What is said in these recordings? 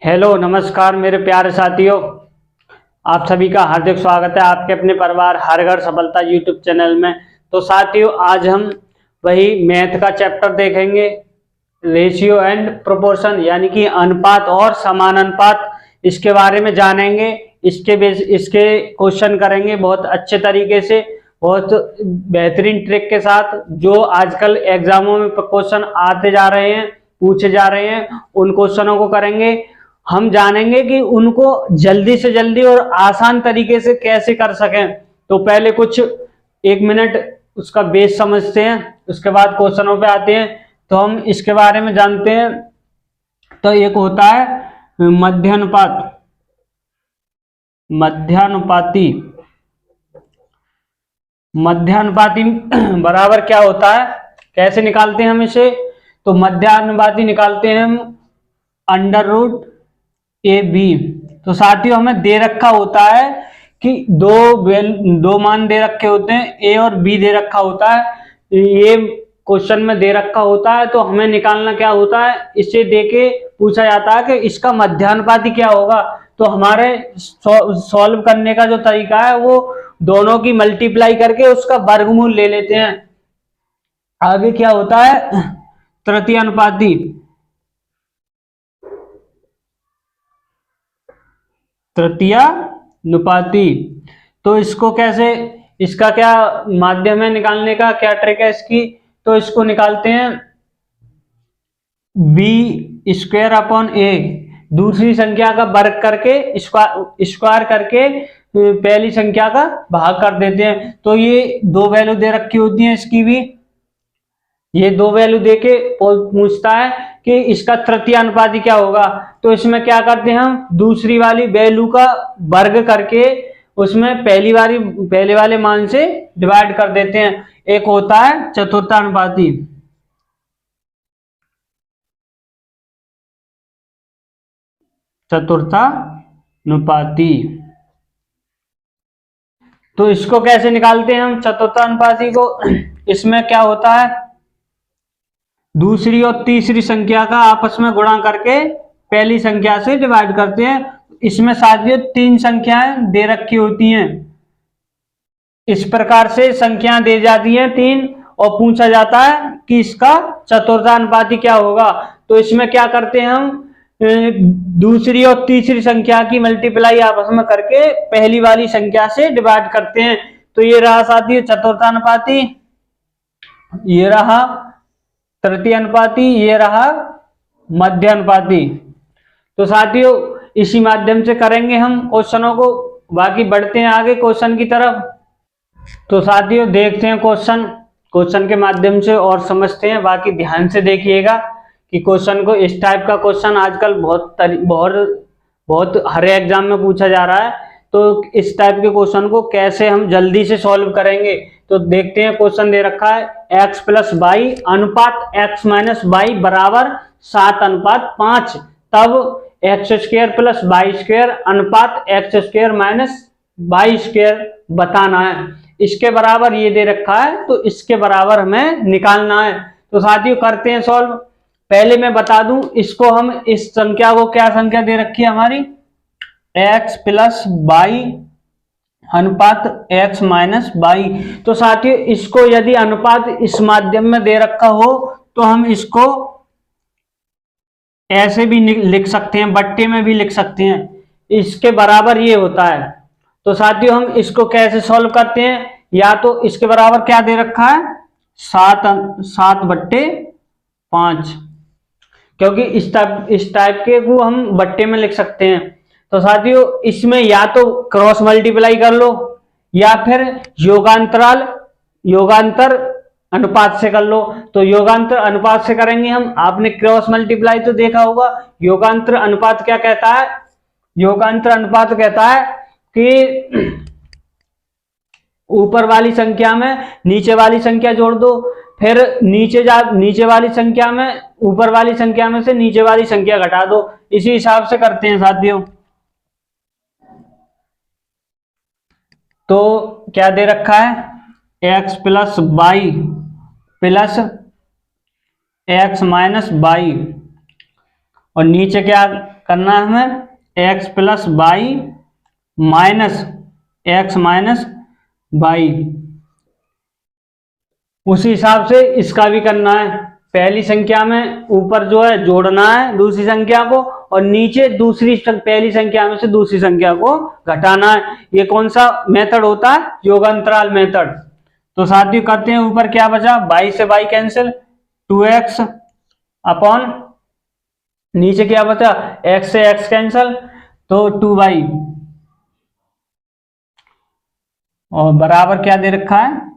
Hello नमस्कार मेरे प्यारे साथियों, आप सभी का हार्दिक स्वागत है आपके अपने परिवार हर घर सफलता यूट्यूब चैनल में। तो साथियों, आज हम वही मैथ का चैप्टर देखेंगे, रेशियो एंड प्रोपोर्शन, यानी कि अनुपात और समानुपात। इसके बारे में जानेंगे, इसके क्वेश्चन करेंगे बहुत अच्छे तरीके से, बहुत बेहतरीन ट्रिक के साथ। जो आजकल एग्जामों में क्वेश्चन आते जा रहे हैं, पूछे जा रहे हैं, उन क्वेश्चनों को करेंगे। हम जानेंगे कि उनको जल्दी से जल्दी और आसान तरीके से कैसे कर सकें। तो पहले कुछ 1 मिनट उसका बेस समझते हैं, उसके बाद क्वेश्चनों पे आते हैं। तो हम इसके बारे में जानते हैं। तो एक होता है मध्यानुपात, मध्यानुपाती। मध्यानुपाती बराबर क्या होता है, कैसे निकालते हैं हम इसे? तो मध्यानुपाती निकालते हैं हम √AB। तो साथियों, हमें दे रखा होता है कि दो मान दे रखे होते हैं, ए और बी दे रखा होता है। ये क्वेश्चन में दे रखा होता है, तो हमें निकालना क्या होता है, इसे देके पूछा जाता है कि इसका मध्यानुपाती क्या होगा। तो हमारे सॉल्व करने का जो तरीका है, वो दोनों की मल्टीप्लाई करके उसका वर्गमूल ले लेते हैं। आगे क्या होता है, तृतीय अनुपाती। तृतीयानुपाती, तो इसको कैसे, इसका क्या माध्यम है निकालने का, क्या ट्रिक है इसकी? तो इसको निकालते हैं b²/a, दूसरी संख्या का वर्ग करके स्क्वायर करके पहली संख्या का भाग कर देते हैं। तो ये दो वैल्यू दे रखी होती हैं, इसकी भी ये दो वैल्यू देके पूछता है कि इसका तृतीय अनुपाती क्या होगा। तो इसमें क्या करते हैं, हम दूसरी वाली वैल्यू का वर्ग करके उसमें पहले वाले मान से डिवाइड कर देते हैं। एक होता है चतुर्थानुपाती। चतुर्थानुपाती, तो इसको कैसे निकालते हैं हम चतुर्थानुपाती को? इसमें क्या होता है, दूसरी और तीसरी संख्या का आपस में गुणा करके पहली संख्या से डिवाइड करते हैं। इसमें साथियों 3 संख्याएं दे रखी होती हैं। इस प्रकार से संख्या दे जाती हैं 3 और पूछा जाता है कि इसका चतुर्थानुपाती क्या होगा। तो इसमें क्या करते हैं हम, दूसरी और तीसरी संख्या की मल्टीप्लाई आपस में करके पहली वाली संख्या से डिवाइड करते हैं। तो ये रहा साथियों चतुर्थानुपाती, ये रहा तृतीय अनुपाती, ये रहा मध्य अनुपाती। तो साथियों, इसी माध्यम से करेंगे हम क्वेश्चनों को। बाकी बढ़ते हैं आगे क्वेश्चन की तरफ। तो साथियों, देखते हैं क्वेश्चन के माध्यम से और समझते हैं। बाकी ध्यान से देखिएगा कि क्वेश्चन को, इस टाइप का क्वेश्चन आजकल बहुत हर एग्जाम में पूछा जा रहा है। तो इस टाइप के क्वेश्चन को कैसे हम जल्दी से सॉल्व करेंगे, तो देखते हैं। क्वेश्चन दे रखा है x+y अनुपात x-y बराबर 7:5, तब x² + y² अनुपात x² - y² बताना है। इसके बराबर ये दे रखा है, तो इसके बराबर हमें निकालना है। तो साथियों, करते हैं सॉल्व। पहले मैं बता दूं इसको, हम इस संख्या को, क्या संख्या दे रखी है हमारी, x+y अनुपात x-y। तो साथियों, इसको यदि अनुपात इस माध्यम में दे रखा हो तो हम इसको ऐसे भी लिख सकते हैं, बट्टे में भी लिख सकते हैं। इसके बराबर ये होता है। तो साथियों, हम इसको कैसे सॉल्व करते हैं, या तो इसके बराबर क्या दे रखा है, 7/5, क्योंकि इस टाइप के को हम बट्टे में लिख सकते हैं। तो साथियों, इसमें या तो क्रॉस मल्टीप्लाई कर लो, या फिर योगांतर अनुपात से कर लो। तो योगांतर अनुपात से करेंगे हम। आपने क्रॉस मल्टीप्लाई तो देखा होगा। योगांतर अनुपात क्या कहता है, योगांतर अनुपात कहता है कि ऊपर वाली संख्या में नीचे वाली संख्या जोड़ दो, फिर नीचे वाली संख्या में ऊपर वाली संख्या में से नीचे वाली संख्या घटा दो। इसी हिसाब से करते हैं साथियों। तो क्या दे रखा है, x+y + x-y और नीचे क्या करना है हमें, x plus Y minus X minus Y. उसी हिसाब से इसका भी करना है। पहली संख्या में ऊपर जो है जोड़ना है दूसरी संख्या को, और नीचे पहली संख्या में से दूसरी संख्या को घटाना है। ये कौन सा मेथड होता है, योगांतराल मेथड। तो साथियों करते हैं, ऊपर क्या बचा, y से y कैंसिल, 2x अपॉन नीचे क्या बचा, x से x कैंसिल, तो 2y, और बराबर क्या दे रखा है,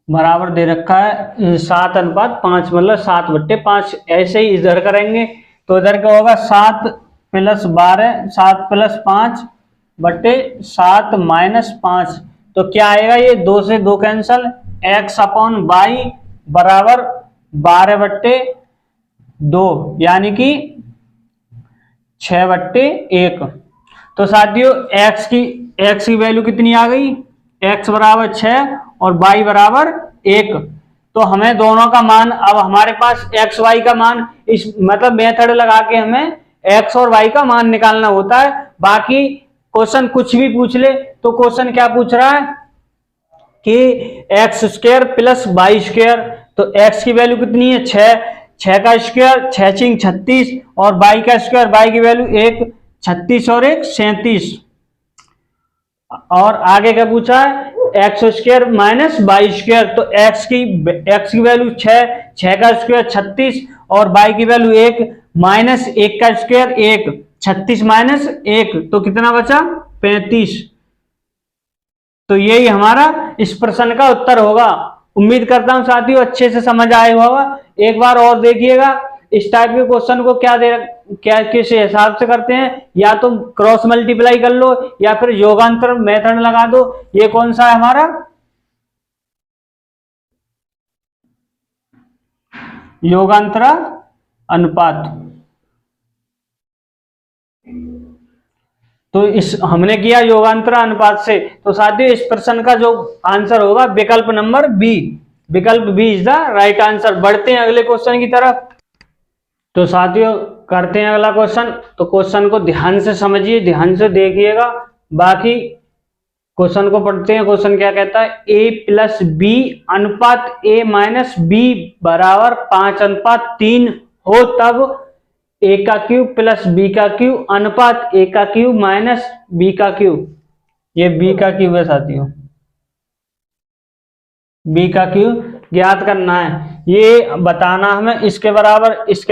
बराबर दे रखा है 7:5, मतलब 7/5। ऐसे ही इधर करेंगे तो इधर क्या होगा, 7 + 12, 7 + 5/7 - 5। तो क्या आएगा, ये 2 से 2 कैंसल, x अपॉन वाई बराबर 12/2, यानी कि 6/1। तो साथियों x की वैल्यू कितनी आ गई, x बराबर 6 और y बराबर 1। तो हमें दोनों का मान, अब हमारे पास x y का मान, इस मतलब मेथड लगा के हमें x और y का मान निकालना होता है। बाकी क्वेश्चन कुछ भी पूछ ले, तो क्वेश्चन क्या पूछ रहा है कि x² + y²। तो x की वैल्यू कितनी है, 6 का स्क्वायर 6 × 6 = 36, और y का स्क्वायर, y की वैल्यू 1, 36 और 1 37। और आगे क्या पूछा है, x² - y²। तो x की वैल्यू 6 का स्क्वायर 36, और y की वैल्यू 1 - 1 का स्क्वायर 1, 36 - 1, तो कितना बचा, 35। तो यही हमारा इस प्रश्न का उत्तर होगा। उम्मीद करता हूं साथियों अच्छे से समझ आया होगा। एक बार और देखिएगा इस टाइप के क्वेश्चन को क्या किस हिसाब से करते हैं, या तो क्रॉस मल्टीप्लाई कर लो या फिर योगांतर मेथड लगा दो। ये कौन सा है हमारा, योगांतर अनुपात। तो हमने किया योगांतर अनुपात से। तो साथियों इस प्रश्न का जो आंसर होगा विकल्प नंबर बी, विकल्प B is the right answer. बढ़ते हैं अगले क्वेश्चन की तरफ। तो साथियों करते हैं अगला क्वेश्चन। तो क्वेश्चन को ध्यान से समझिए, ध्यान से देखिएगा, बाकी क्वेश्चन को पढ़ते हैं। क्वेश्चन क्या कहता है, a + b अनुपात a - b बराबर 5:3 हो तब a³ + b³ अनुपात a³ - b³। ये b³ है साथियों, b³ ज्ञात करना है। ये बताना हमें, इसके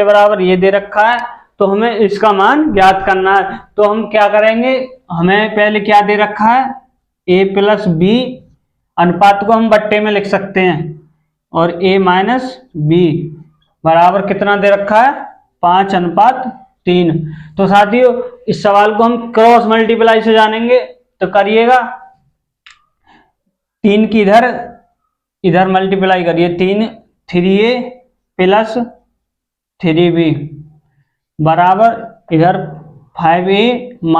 बराबर ये दे रखा है, तो हमें इसका मान ज्ञात करना है। तो हम क्या करेंगे, हमें पहले क्या दे रखा है, a + b अनुपात को हम बट्टे में लिख सकते हैं, और a - b बराबर कितना दे रखा है, 5:3। तो साथियों इस सवाल को हम क्रॉस मल्टीप्लाई से जानेंगे। तो करिएगा, 3 की इधर मल्टीप्लाई करिए, 3a + 3b बराबर इधर 5a -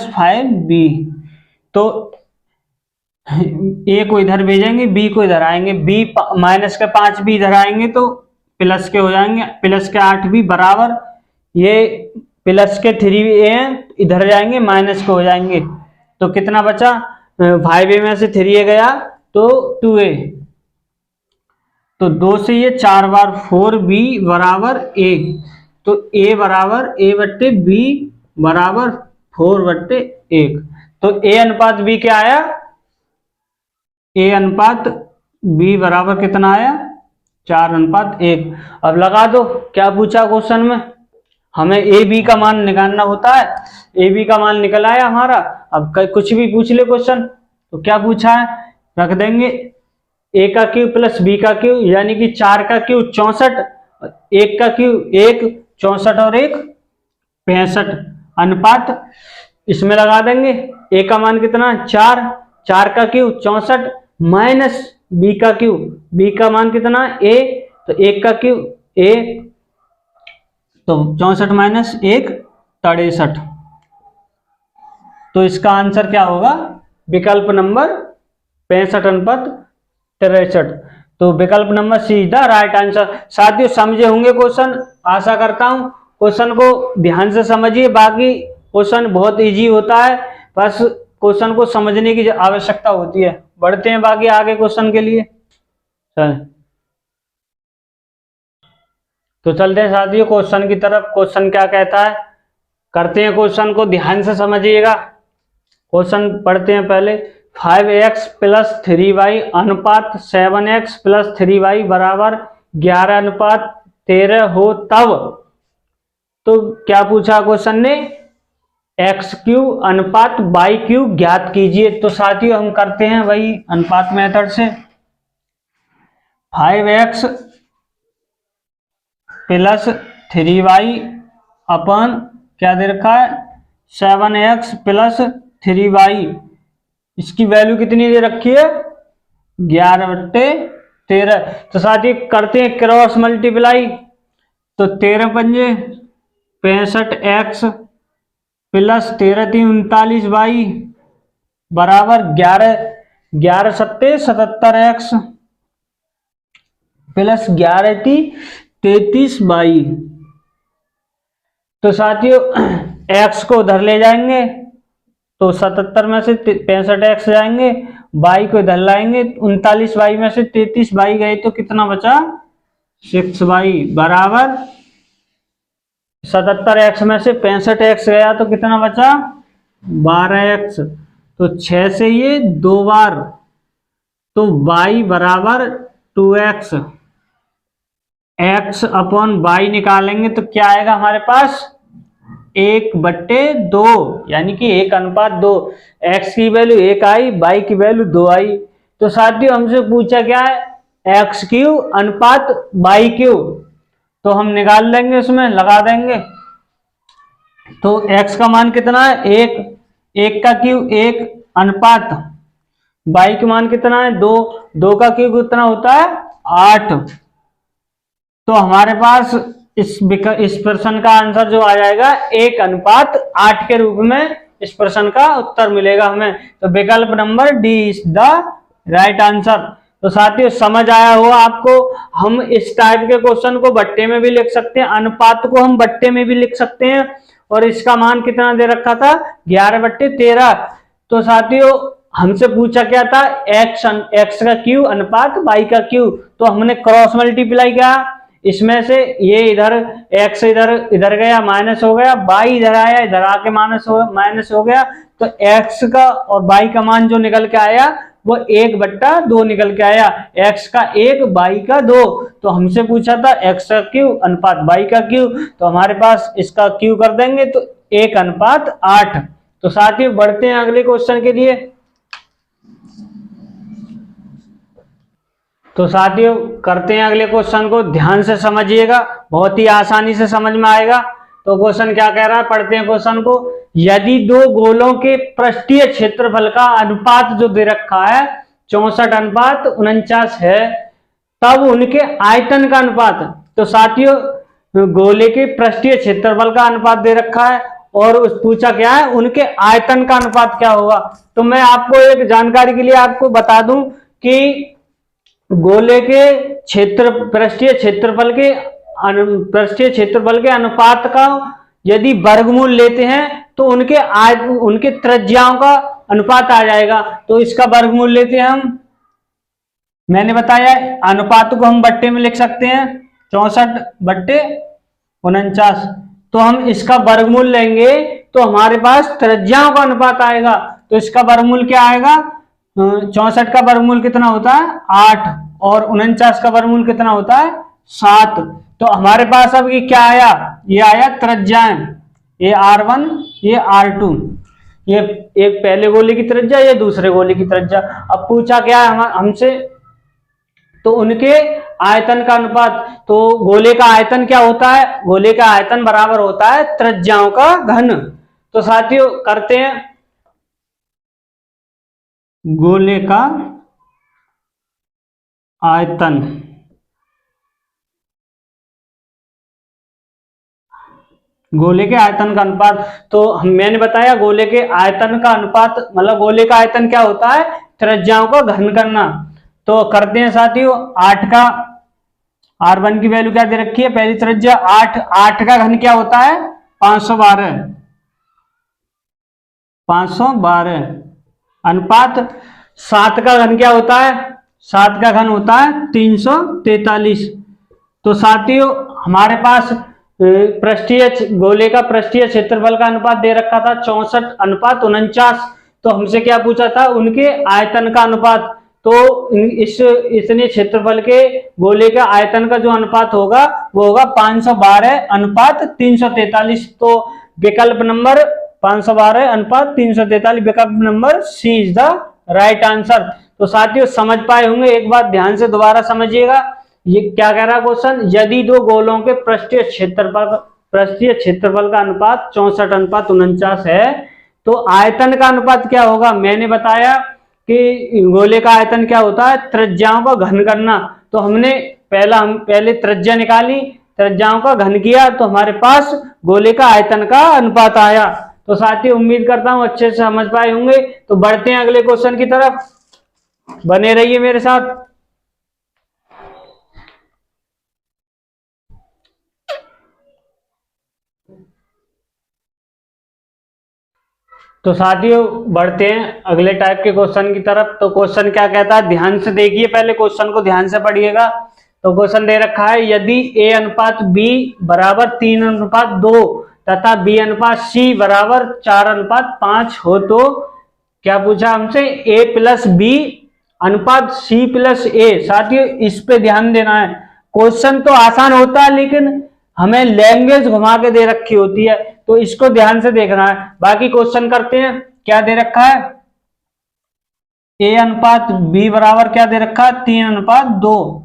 5b। तो a को इधर भेजेंगे, b को इधर आएंगे, b माइनस के 5b इधर आएंगे तो प्लस के हो जाएंगे, प्लस के 8b बराबर ये प्लस के 3a इधर जाएंगे, माइनस के हो जाएंगे। तो कितना बचा, 5a में से 3a गया तो 2a, तो 2 से ये 4 बार 4b बराबर a। तो a बराबर a/b बराबर 4/1। तो a अनुपात b क्या आया, a अनुपात b बराबर कितना आया, 4:1। अब लगा दो, क्या पूछा क्वेश्चन में, हमें a b का मान निकालना होता है। a b का मान निकल आया हमारा। अब कुछ भी पूछ ले क्वेश्चन, तो क्या पूछा है, रख देंगे a³ + b³ यानी कि 4³ 64, 1³ 1 64 और 1 65 अनुपात इसमें लगा देंगे। a का मान कितना, 4, 4³ 64 माइनस b³ b का मान कितना, a, तो 1³ 1, तो 64 माइनस 1 63। तो इसका आंसर क्या होगा, विकल्प नंबर 65:63। तो विकल्प number C is the right answer. साथियों समझे होंगे क्वेश्चन, आशा करता हूं। क्वेश्चन को ध्यान से समझिए, बाकी क्वेश्चन बहुत इजी होता है, बस क्वेश्चन को समझने की आवश्यकता होती है। बढ़ते हैं बाकी आगे क्वेश्चन के लिए। चल तो चलते हैं साथियों क्वेश्चन की तरफ। क्वेश्चन क्या कहता है, करते हैं क्वेश्चन को, ध्यान से समझिएगा। क्वेश्चन पढ़ते हैं पहले। 5x प्लस 3y अनुपात 7x प्लस 3y बराबर 11 अनुपात 13 हो तब। तो क्या पूछा क्वेश्चन ने, एक्स क्यूब अनुपात वाई क्यूब ज्ञात कीजिए। तो साथियों हम करते हैं वही अनुपात मेथड से। 5x प्लस 3y अपन क्या दे रखा है, 7x प्लस 3y, इसकी वैल्यू कितनी दे रखी है, 11/13। तो साथियों करते हैं क्रॉस मल्टीप्लाई। तो 13 पंजे 65x प्लस 13 3 39y बराबर 11 सत्ते 77x प्लस 11 33y। तो साथियों x को उधर ले जाएंगे तो 77 में से 65x जाएंगे, y को इधर लाएंगे 39y में से 33y गए तो कितना बचा, 6y बराबर 77x में से 65x गया तो कितना बचा, 12x। तो 6 से ये 2 बार, तो y बराबर 2x। x अपॉन y निकालेंगे तो क्या आएगा हमारे पास, 1/2, यानी कि 1:2। x की वैल्यू 1 आई, y की वैल्यू 2 आई। तो साथियों हमसे पूछा क्या है, x क्यूब अनुपात y क्यूब। तो हम निकाल लेंगे, उसमें लगा देंगे। तो x का मान कितना है, 1 का क्यूब 1 अनुपात y का मान कितना है, 2 का क्यूब कितना होता है, 8। तो हमारे पास इस प्रश्न का आंसर जो आ जाएगा 1:8 के रूप में इस प्रश्न का उत्तर मिलेगा हमें। तो विकल्प number D is the right answer. तो साथियों समझ आया हुआ आपको। हम इस टाइप के क्वेश्चन को बट्टे में भी लिख सकते हैं, अनुपात को हम बट्टे में भी लिख सकते हैं। और इसका मान कितना दे रखा था, 11/13। तो साथियों हमसे पूछा क्या था, x का क्यूब अनुपात y का क्यूब। तो हमने क्रॉस मल्टीप्लाई किया, इसमें से ये इधर x इधर गया माइनस हो गया, y इधर आया इधर आके माइनस हो गया। तो x का और y का मान जो निकल के आया वो 1/2 निकल के आया, x का 1 y का 2। तो हमसे पूछा था x का क्यूब अनुपात y का क्यूब, तो हमारे पास इसका क्यूब कर देंगे तो 1:8। तो साथियों बढ़ते हैं अगले क्वेश्चन के लिए। तो साथियों करते हैं अगले क्वेश्चन को, ध्यान से समझिएगा, बहुत ही आसानी से समझ में आएगा। तो क्वेश्चन क्या कह रहा है, पढ़ते हैं क्वेश्चन को। यदि दो गोलों के पृष्ठीय क्षेत्रफल का अनुपात जो दे रखा है 64:49 है, तब उनके आयतन का अनुपात। तो साथियों गोले के पृष्ठीय क्षेत्रफल का अनुपात दे रखा है और उस पूछा क्या है, उनके आयतन का अनुपात क्या होगा। तो मैं आपको एक जानकारी के लिए आपको बता दूं कि गोले के पृष्ठीय क्षेत्रफल के अनुपात का यदि वर्गमूल लेते हैं तो उनके त्रिज्याओं का अनुपात आ जाएगा। तो इसका वर्गमूल लेते हैं हम, मैंने बताया अनुपात को हम बट्टे में लिख सकते हैं 64/49। तो हम इसका वर्गमूल लेंगे तो हमारे पास त्रिज्याओं का अनुपात आएगा। तो इसका वर्गमूल क्या आएगा, 64 का वर्गमूल कितना होता है, 8, और 49 का वर्गमूल कितना होता है, 7। तो हमारे पास अब ये क्या आया, ये आया त्रिज्याएं, ये R1 ये R2, ये एक पहले गोले की त्रिज्या ये दूसरे गोले की त्रिज्या। अब पूछा क्या है हमसे, तो उनके आयतन का अनुपात। तो गोले का आयतन क्या होता है, गोले का आयतन बराबर होता है त्रिज्याओं का घन। तो साथियों करते हैं गोले का आयतन, गोले के आयतन का अनुपात। तो मैंने बताया गोले के आयतन का अनुपात मतलब गोले का आयतन क्या होता है, त्रिज्याओं का घन करना। तो करते हैं साथियों, 8 का R1 की वैल्यू क्या दे रखी है, पहली त्रिज्या 8, 8 का घन क्या होता है 512, 512 अनुपात 7 का घन क्या होता है, 7 का घन होता है 343। तो साथियों हमारे पास पृष्ठीय गोले का पृष्ठीय क्षेत्रफल का अनुपात दे रखा था 64:49। तो हमसे क्या पूछा था, उनके आयतन का अनुपात। तो इसने क्षेत्रफल के गोले का आयतन का जो अनुपात होगा वो होगा 512:343। तो विकल्प नंबर 512:343, विकल्प number C is the right answer. तो साथियों समझ पाए होंगे, एक बात ध्यान से दोबारा समझिएगा। ये क्या कह रहा है क्वेश्चन, यदि दो गोलों के पृष्ठीय क्षेत्रफल का अनुपात 64:49 है तो आयतन का अनुपात क्या होगा। मैंने बताया कि गोले का आयतन क्या होता है, त्रिज्याओं का घन करना। तो हमने पहले त्रिज्या निकाली, त्रिज्याओं का घन किया, तो हमारे पास गोले का आयतन का अनुपात आया। तो साथियों उम्मीद करता हूं अच्छे से समझ पाए होंगे। तो बढ़ते हैं अगले क्वेश्चन की तरफ, बने रहिए मेरे साथ। तो साथियों बढ़ते हैं अगले टाइप के क्वेश्चन की तरफ। तो क्वेश्चन क्या कहता है, ध्यान से देखिए, पहले क्वेश्चन को ध्यान से पढ़िएगा। तो क्वेश्चन दे रखा है, यदि A अनुपात B बराबर 3:2 तथा B अनुपात C बराबर 4:5 हो तो क्या पूछा हमसे, A प्लस B अनुपात C प्लस A। साथियों इस पे ध्यान देना है, क्वेश्चन तो आसान होता है लेकिन हमें लैंग्वेज घुमा के दे रखी होती है, तो इसको ध्यान से देखना है। बाकी क्वेश्चन करते हैं, क्या दे रखा है, A अनुपात B बराबर क्या दे रखा है 3:2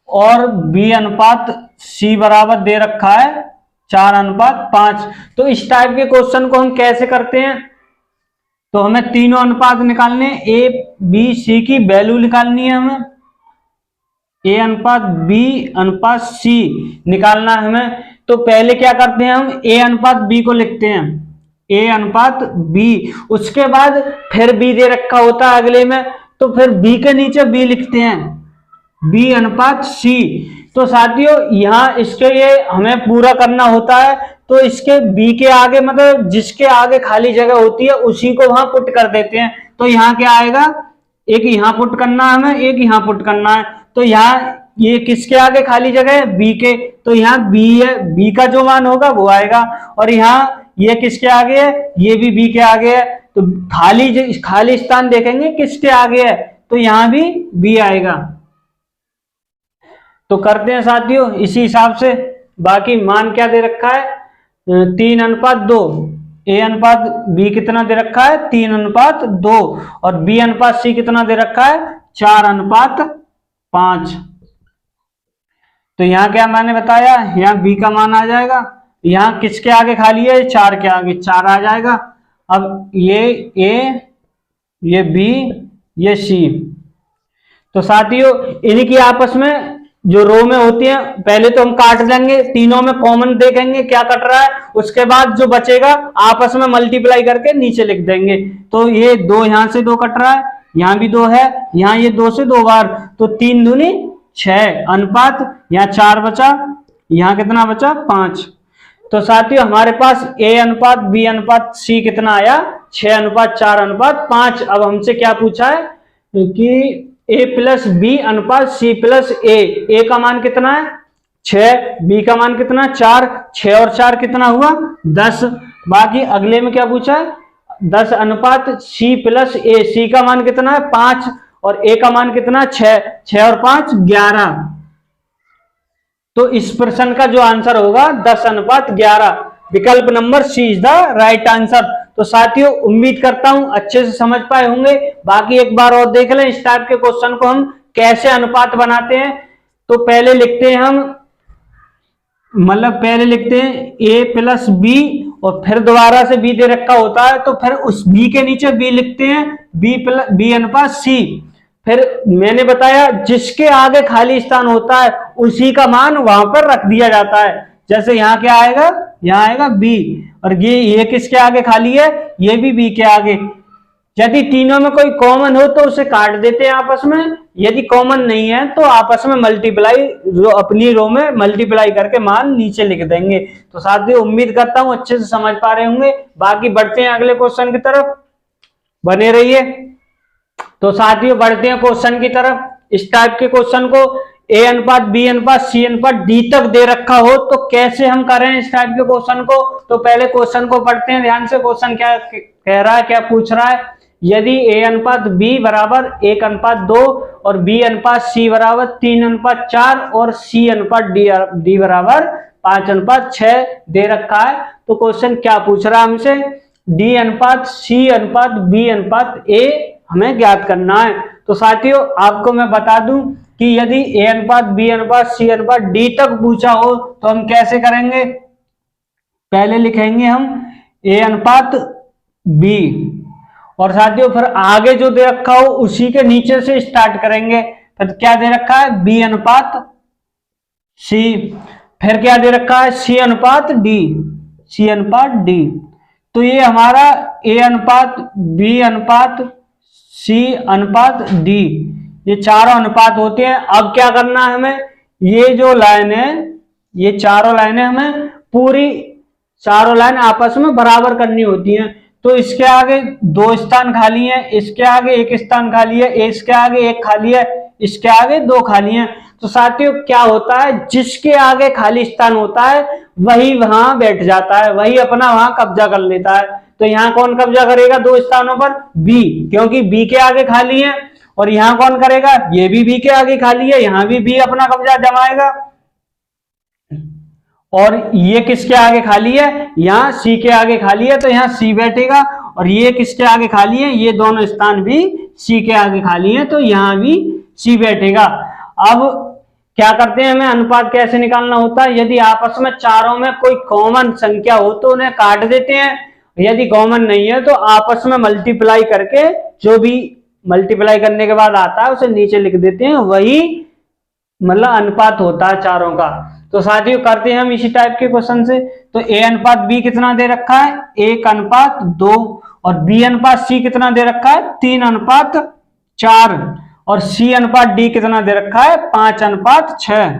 और B अनुपात C बराबर दे रखा है 4:5। तो इस टाइप के क्वेश्चन को हम कैसे करते हैं, तो हमें तीनों अनुपात निकालने, A B C की वैल्यू निकालनी है हमें, A अनुपात B अनुपात C निकालना है हमें। तो पहले क्या करते हैं, हम A अनुपात B को लिखते हैं, A अनुपात B, उसके बाद फिर B दे रखा होता है अगले में, तो फिर B के नीचे B लिखते हैं, B अनुपात C। तो साथियों यहाँ इसके ये हमें पूरा करना होता है, तो इसके B के आगे मतलब जिसके आगे खाली जगह होती है उसी को वहां पुट कर देते हैं। तो यहाँ क्या आएगा, एक यहाँ पुट करना है हमें, एक यहाँ पुट करना है। तो यहाँ ये किसके आगे खाली जगह है, B के, तो यहाँ B है, B का जो मान होगा वो आएगा। और यहाँ ये किसके आगे है, ये भी B के आगे है, तो खाली स्थान देखेंगे किसके आगे है, तो यहाँ भी B आएगा। तो करते हैं साथियों इसी हिसाब से। बाकी मान क्या दे रखा है 3:2, A अनुपात B कितना दे रखा है 3:2 और B अनुपात C कितना दे रखा है 4:5। तो यहाँ क्या मैंने बताया, यहाँ B का मान आ जाएगा, यहाँ किसके आगे खाली है 4 के आगे 4 आ जाएगा। अब ये A, ये B, ये C। तो साथियों इनकी आपस में जो रो में होती है, पहले तो हम काट देंगे, तीनों में कॉमन देखेंगे क्या कट रहा है, उसके बाद जो बचेगा आपस में मल्टीप्लाई करके नीचे लिख देंगे। तो ये 2 यहां से 2 कट रहा है, यहाँ भी 2 है, यहाँ ये 2 से 2 बार, तो 3 दूनी 6 अनुपात, यहाँ 4 बचा, यहाँ कितना बचा 5। तो साथियों हमारे पास A अनुपात B अनुपात C कितना आया 6:4:5। अब हमसे क्या पूछा है कि A प्लस B अनुपात C प्लस A का मान कितना है 6, B का मान कितना 4, 6 और 4 कितना हुआ 10। बाकी अगले में क्या पूछा है 10 अनुपात C प्लस A, C का मान कितना है 5 और A का मान कितना 6, 6 और 5 11। तो इस प्रश्न का जो आंसर होगा 10:11, विकल्प number C is the right answer. तो साथियों उम्मीद करता हूं अच्छे से समझ पाए होंगे। बाकी एक बार और देख लें इस टाइप के क्वेश्चन को हम कैसे अनुपात बनाते हैं। तो पहले लिखते हैं हम, मतलब पहले लिखते हैं A प्लस B और फिर दोबारा से B दे रखा होता है, तो फिर उस B के नीचे B लिखते हैं, B अनुपात C। फिर मैंने बताया जिसके आगे खाली स्थान होता है उसी का मान वहां पर रख दिया जाता है। जैसे यहाँ क्या आएगा, यहाँ आएगा B, और ये किसके आगे खाली है, ये भी B के आगे। यदि तीनों में कोई कॉमन हो तो उसे काट देते हैं आपस में, यदि कॉमन नहीं है तो आपस में मल्टीप्लाई, अपनी रो में मल्टीप्लाई करके मान नीचे लिख देंगे। तो साथियों उम्मीद करता हूं अच्छे से समझ पा रहे होंगे। बाकी बढ़ते हैं अगले क्वेश्चन की तरफ, बने रहिए। तो साथियों बढ़ते हैं क्वेश्चन की तरफ। इस टाइप के क्वेश्चन को ए अनुपात बी अनुपात सी अनुपात डी तक दे रखा हो तो कैसे हम करें इस टाइप के क्वेश्चन को। तो पहले क्वेश्चन को पढ़ते हैं ध्यान से। क्वेश्चन क्या कह रहा है, क्या पूछ रहा है। यदि ए अनुपात बी बराबर 1:2 और बी अनुपात सी बराबर 3:4 और सी अनुपात डी बराबर 5:6 दे रखा है, तो क्वेश्चन क्या पूछ रहा है हमसे, डी अनुपात सी अनुपात बी अनुपात ए हमें ज्ञात करना है। तो साथियों आपको मैं बता दूं कि यदि ए अनुपात बी अनुपात सी अनुपात डी तक पूछा हो तो हम कैसे करेंगे। पहले लिखेंगे हम ए अनुपात बी, और साथियों फिर आगे जो दे रखा हो उसी के नीचे से स्टार्ट करेंगे। फिर क्या दे रखा है, बी अनुपात सी, फिर क्या दे रखा है, सी अनुपात डी, सी अनुपात डी। तो ये हमारा ए अनुपात बी अनुपात सी अनुपात डी, ये चारों अनुपात होते हैं। अब क्या करना है हमें, ये जो लाइन है, ये चारों लाइनें हमें पूरी चारों लाइन आपस में बराबर करनी होती हैं। तो इसके आगे 2 स्थान खाली हैं, इसके आगे 1 स्थान खाली है, इसके आगे 1 खाली है, इसके आगे 2 खाली हैं। तो साथियों क्या होता है, जिसके आगे खाली स्थान होता है वही वहां बैठ जाता है, वही अपना वहां कब्जा कर लेता है। तो यहाँ कौन कब्जा करेगा 2 स्थानों पर, बी, क्योंकि बी के आगे खाली है। और यहाँ कौन करेगा, ये भी बी के आगे खाली है, यहाँ भी बी अपना कब्जा जमाएगा। और ये किसके आगे खाली है, यहाँ सी के आगे खाली है, तो यहाँ सी बैठेगा। और ये किसके आगे खाली है, ये दोनों स्थान भी सी के आगे खाली है, तो यहाँ भी सी बैठेगा। अब क्या करते हैं, हमें अनुपात कैसे निकालना होता है। यदि आपस में चारों में कोई कॉमन संख्या हो तो उन्हें काट देते हैं, यदि कॉमन नहीं है तो आपस में मल्टीप्लाई करके, जो भी मल्टीप्लाई करने के बाद आता है उसे नीचे लिख देते हैं, वही मतलब अनुपात होता है चारों का। तो साथियों करते हैं हम इसी टाइप के क्वेश्चन से। तो ए अनुपात बी कितना दे रखा है, 1:2, और बी अनुपात सी कितना दे रखा है, 3:4, और सी अनुपात डी कितना दे रखा है, 5:6,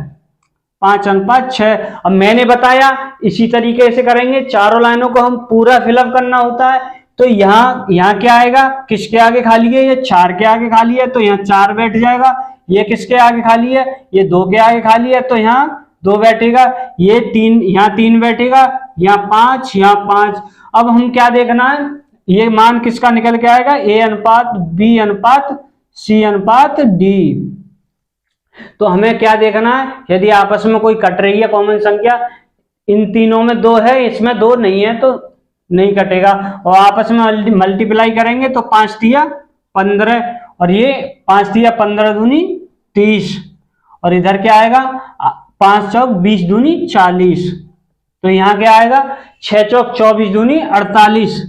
5:6। अब मैंने बताया इसी तरीके से करेंगे, चारों लाइनों को हम पूरा फिलअप करना होता है। तो यहाँ क्या आएगा, किसके आगे खाली है, ये 4 के आगे खाली है, तो यहाँ 4 बैठ जाएगा। ये किसके आगे खाली है, ये 2 के आगे खाली है, तो यहाँ 2 बैठेगा। ये 3, यहाँ 3 बैठेगा, यहाँ 5, यहाँ 5। अब हम क्या देखना है, ये मान किसका निकल के आएगा, ए अनुपात बी अनुपात सी अनुपात डी। तो हमें क्या देखना है, यदि आपस में कोई कट रही है कॉमन संख्या, इन तीनों में 2 है, इसमें 2 नहीं है तो नहीं कटेगा। और आपस में मल्टीप्लाई करेंगे तो 5 तिया 15, और ये 5 तिया 15 दूनी 30, और इधर क्या आएगा, 5 चौक 20 दूनी 40। तो यहाँ क्या आएगा, 6 चौक 24 दूनी 48।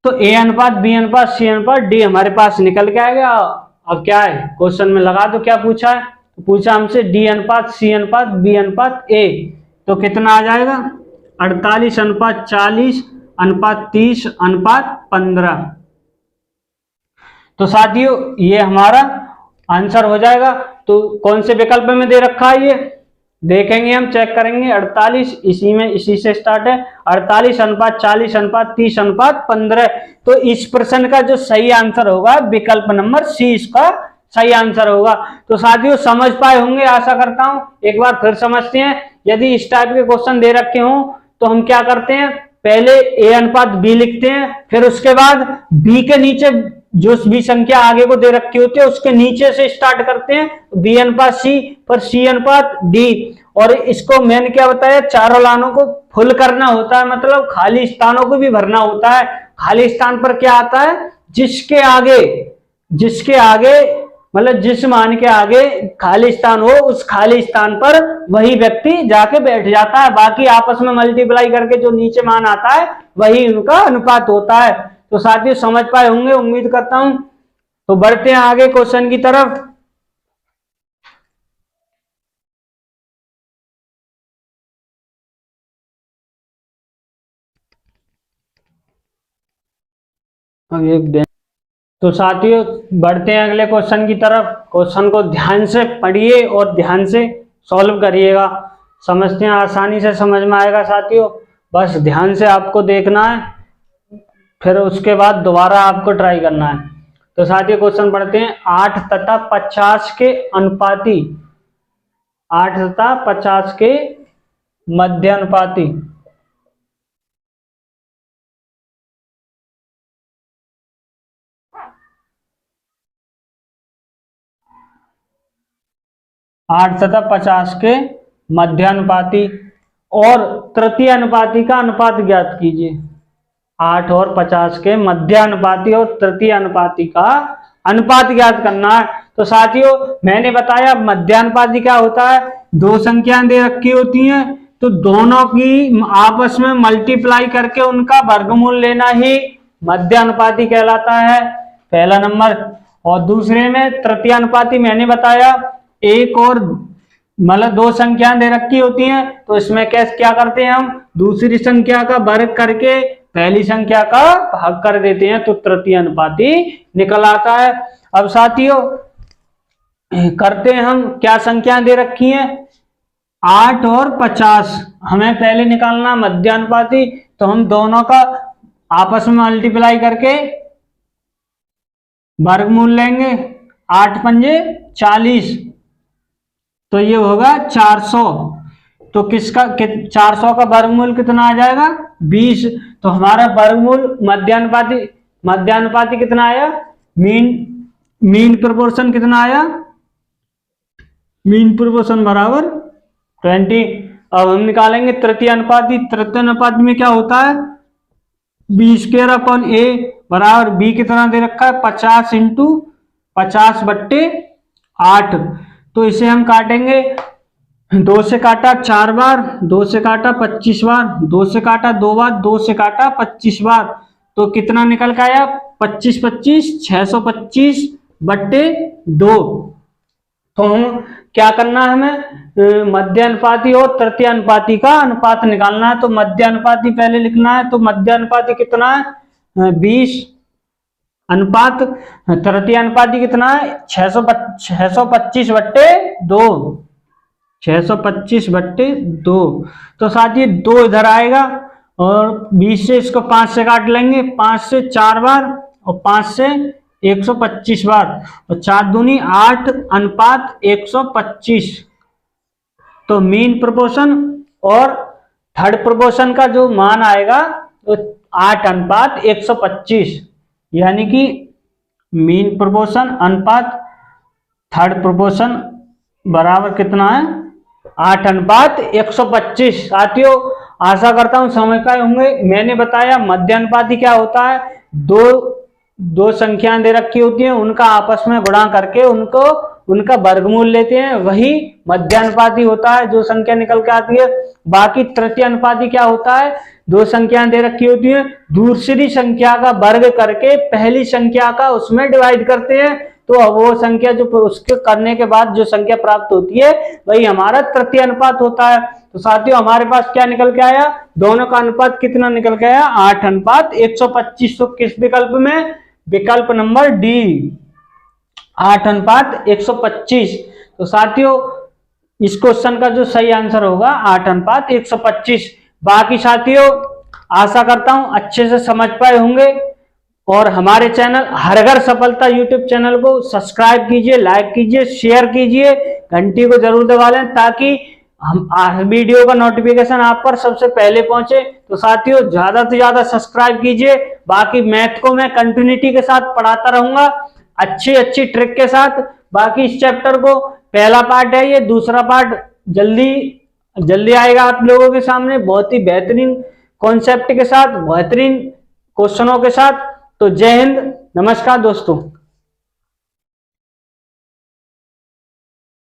तो ए अनुपात बी अनुपात सी अनुपात डी हमारे पास निकल के आएगा। अब क्या है, क्वेश्चन में लगा दो क्या पूछा है, तो पूछा हमसे डी अनुपात सी अनुपात बी अनुपात ए, तो कितना आ जाएगा, 48:40 अनुपात 30 अनुपात 15। तो साथियों ये हमारा आंसर हो जाएगा। तो कौन से विकल्प में दे रखा है, ये देखेंगे हम, चेक करेंगे। 48 इसी में, इसी से स्टार्ट है, 48:40:30:15। तो इस प्रश्न का जो सही आंसर होगा विकल्प नंबर सी इसका सही आंसर होगा। तो साथियों समझ पाए होंगे आशा करता हूं। एक बार फिर समझते हैं। यदि इस टाइप के क्वेश्चन दे रखे हों तो हम क्या करते हैं, पहले ए अनुपात बी लिखते हैं, फिर उसके बाद बी के नीचे जो भी संख्या आगे को दे रखी होती है उसके नीचे से स्टार्ट करते हैं, बी अनुपात सी, पर सी अनुपात डी। और इसको मैंने क्या बताया, चारों लाइनों को फुल करना होता है, मतलब खाली स्थानों को भी भरना होता है। खाली स्थान पर क्या आता है, जिसके आगे मतलब जिस मान के आगे खाली स्थान हो उस खाली स्थान पर वही व्यक्ति जाके बैठ जाता है। बाकी आपस में मल्टीप्लाई करके जो नीचे मान आता है वही उनका अनुपात होता है। तो साथियों समझ पाए होंगे उम्मीद करता हूं। तो बढ़ते हैं आगे क्वेश्चन की तरफ। अब एक दिन तो साथियों बढ़ते हैं अगले क्वेश्चन की तरफ। क्वेश्चन को ध्यान से पढ़िए और ध्यान से सॉल्व करिएगा, समझते हैं आसानी से समझ में आएगा साथियों। बस ध्यान से आपको देखना है, फिर उसके बाद दोबारा आपको ट्राई करना है। तो साथियों क्वेश्चन पढ़ते हैं। 8 तथा 50 के अनुपाती, 8 तथा 50 के मध्यानुपाती। आठ तथा 50 के मध्यानुपाती और तृतीय अनुपाती का अनुपात ज्ञात कीजिए। 8 और 50 के मध्यानुपाती और तृतीय अनुपाती का अनुपात ज्ञात करना है। तो साथियों मैंने बताया मध्यानुपाती क्या होता है, दो संख्याएं दे रखी होती हैं तो दोनों की आपस में मल्टीप्लाई करके उनका वर्गमूल लेना ही मध्यानुपाती कहलाता है, पहला नंबर। और दूसरे में तृतीय अनुपाती मैंने बताया, एक और मतलब दो संख्याएं दे रखी होती हैं तो इसमें क्या करते हैं हम दूसरी संख्या का वर्ग करके पहली संख्या का भाग कर देते हैं तो तृतीय अनुपाती निकल आता है। अब साथियों करते हैं हम, क्या संख्याएं दे रखी हैं 8 और 50, हमें पहले निकालना मध्यानुपाती, तो हम दोनों का आपस में मल्टीप्लाई करके वर्गमूल लेंगे। 8 पंजे 40, तो ये होगा 400। तो किसका 400 का वर्गमूल कितना आ जाएगा 20। तो हमारा वर्गमूल मध्यानुपाती कितना आया, मीन प्रोपोर्शन कितना आया, मीन प्रोपोर्शन बराबर 20। अब हम निकालेंगे तृतीय अनुपाती। तृतीय अनुपाती में क्या होता है b² a बराबर b कितना दे रखा है 50 इंटू 50/8। तो इसे हम काटेंगे, 2 से काटा 4 बार, 2 से काटा 25 बार, 2 से काटा 2 बार, 2 से काटा 25 बार, तो कितना निकल के आया 25 25 625/2। तो हम क्या करना है, हमें मध्यानुपाती और तृतीय अनुपाती का अनुपात निकालना है। तो मध्यानुपाती पहले लिखना है, तो मध्यानुपाती कितना है 20 अनुपात तृतीय अनुपाती कितना है 625/2, 625/2। तो साथियों 2 इधर आएगा और 20 से इसको 5 से काट लेंगे, 5 से 4 बार और 5 से 125 बार, और 4 दूनी 8 अनुपात 125। तो मीन प्रोपोर्शन और थर्ड प्रोपोर्शन का जो मान आएगा तो 8 अनुपात 125, यानी कि मीन प्रोपोर्शन अनुपात थर्ड प्रोपोर्शन बराबर कितना है 8 अनुपात 125। साथियों आशा करता हूं समझ पाए होंगे। मैंने बताया मध्यानुपाती क्या होता है, दो संख्याएं दे रखी होती हैं, उनका आपस में गुणा करके उनका वर्गमूल लेते हैं, वही मध्यानुपाती होता है जो संख्या निकल के आती है। बाकी तृतीय अनुपाती क्या होता है, दो संख्याएं दे रखी होती हैं, दूसरी संख्या का वर्ग करके पहली संख्या का उसमें डिवाइड करते हैं, तो वो संख्या जो उसके करने के बाद जो संख्या प्राप्त होती है वही हमारा तृतीय अनुपात होता है। तो साथियों हमारे पास क्या निकल के आया, दोनों का अनुपात कितना निकल के आया 8 अनुपात 125। तो किस विकल्प में, विकल्प नंबर डी 8 अनुपात 125। तो साथियों इस क्वेश्चन का जो सही आंसर होगा 8 अनुपात 125। बाकी साथियों आशा करता हूं अच्छे से समझ पाए होंगे, और हमारे चैनल हर घर सफलता यूट्यूब चैनल को सब्सक्राइब कीजिए, लाइक कीजिए, शेयर कीजिए, घंटी को जरूर दबा लें ताकि हम वीडियो का नोटिफिकेशन आप पर सबसे पहले पहुंचे। तो साथियों ज्यादा से ज्यादा सब्सक्राइब कीजिए। बाकी मैथ को मैं कंटिन्यूटी के साथ पढ़ाता रहूंगा, अच्छी ट्रिक के साथ। बाकी इस चैप्टर को पहला पार्ट है ये, दूसरा पार्ट जल्दी आएगा आप लोगों के सामने, बहुत ही बेहतरीन कॉन्सेप्ट के साथ, बेहतरीन क्वेश्चनों के साथ। तो जय हिंद, नमस्कार दोस्तों।